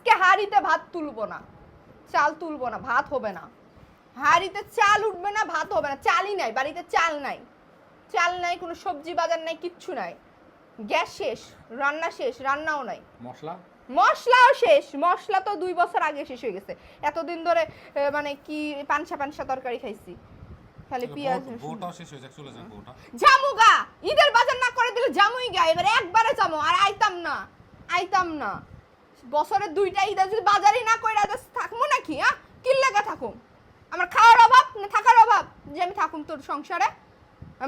আজকে হাড়িতে ভাত তুলবো না, চাল তুলবো না, ভাত হবে না। হাড়িতে চাল উঠবে না, ভাত হবে না। চালই নাই বাড়িতে, চাল নাই, চাল নাই, কোনো সবজি বাজার নাই, কিচ্ছু নাই। গ্যাস শেষ, রান্না শেষ, রান্নাও নাই। মশলাও শেষ, মশলা তো 2 বছর আগে শেষ হয়ে গেছে। এতদিন ধরে মানে কি পানসা তরকারি খাইছি, খালি পেঁয়াজ। বউটাও শেষ হয়ে যাক, চলে যাক বউটা। জামুগা, ঈদের বাজার না করে দিলে জামুই গা, এবারে একবারে জামু, আর আইতাম না। বছরে 2টা ঈদ যদি বাজারই না করে থাকবো নাকি? কি লাগা থাকুম? আমার খাওয়ার অভাব না থাকার অভাব যে আমি থাকুম তোর সংসারে?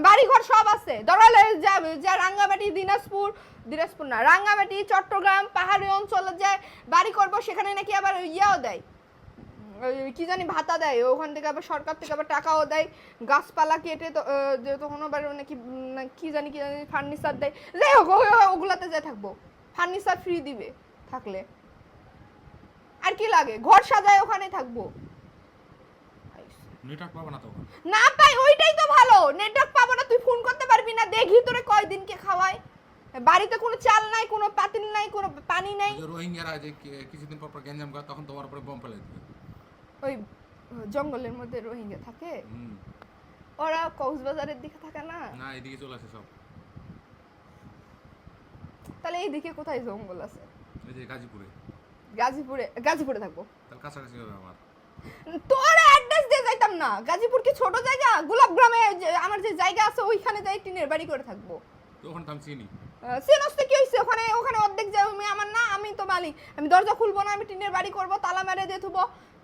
বাড়ি ঘর সব আছে, দরালে যাবে যা, রাঙ্গামাটি, দিনাজপুর না, রাঙ্গামাটি, চট্টগ্রাম, পাহাড়ি অঞ্চলে যায় বাড়ি করবো, সেখানে নাকি আবার ইয়াও দেয়, কি জানি ভাতা দেয়, ওখান থেকে আবার সরকার থেকে আবার টাকাও দেয়, গাছপালা কেটে তখন আবার নাকি কি জানি ফার্নিচার দেয়। যাই হোক ওগুলাতে যাই থাকবো, ফার্নিচার ফ্রি দিবে থাকলে, আর কি লাগে, ঘর সাজায় ওখানে থাকবো। নেটওয়ার্ক পাবো না তো, না পাই ওইটাই তো ভালো, নেটওয়ার্ক পাবো না, তুই ফোন করতে পারবি না, দেখি তোরে কয়দিন কে খাওয়ায়। বাড়িতে কোনো চাল নাই, কোনো পাতিল নাই, কোনো পানি নাই। রোহিঙ্গারা যে কিছুদিন পর গ্যাঞ্জাম করে, তখন তোমার উপরে বোম ফেলে দিবে। ওই জঙ্গলের মধ্যে রোহিঙ্গা থাকে, ওরা কক্সবাজারের দিকে থাকে না? না, এদিকে চলে আসে সব। তাহলে এইদিকে কোথায় জঙ্গল আছে? এই যে গাজীপুরে। গাজীপুরে থাকবো। তার কাছাকাছি হবে আমার। তোর অ্যাড্রেস দিয়ে যাইতাম না। গাজীপুর কি ছোট জায়গা? গোলাপগ্রামে আমার যে জায়গা আছে ওইখানে যাই টিনের বাড়ি করে থাকবো। তো ওখানে তো আমি চিনি। সিনস্তে কি হইছে? ওখানে অর্ধেক জমি আমার না, আমি তো মালিক। আমি দরজা খুলবো না, আমি টিনের বাড়ি করব, তালা মেরে দিয়ে থুবো,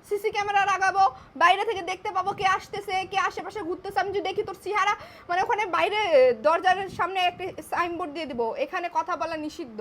সিসি ক্যামেরা লাগাবো, বাইরে থেকে দেখতে পাবো কে আসতেছে, কে আশেপাশে ঘুরতেছে। আমি যদি দেখি তোর চেহারা, মানে ওখানে বাইরে দরজার সামনে একটা সাইনবোর্ড দিয়ে দিব, এখানে কথা বলা নিষিদ্ধ।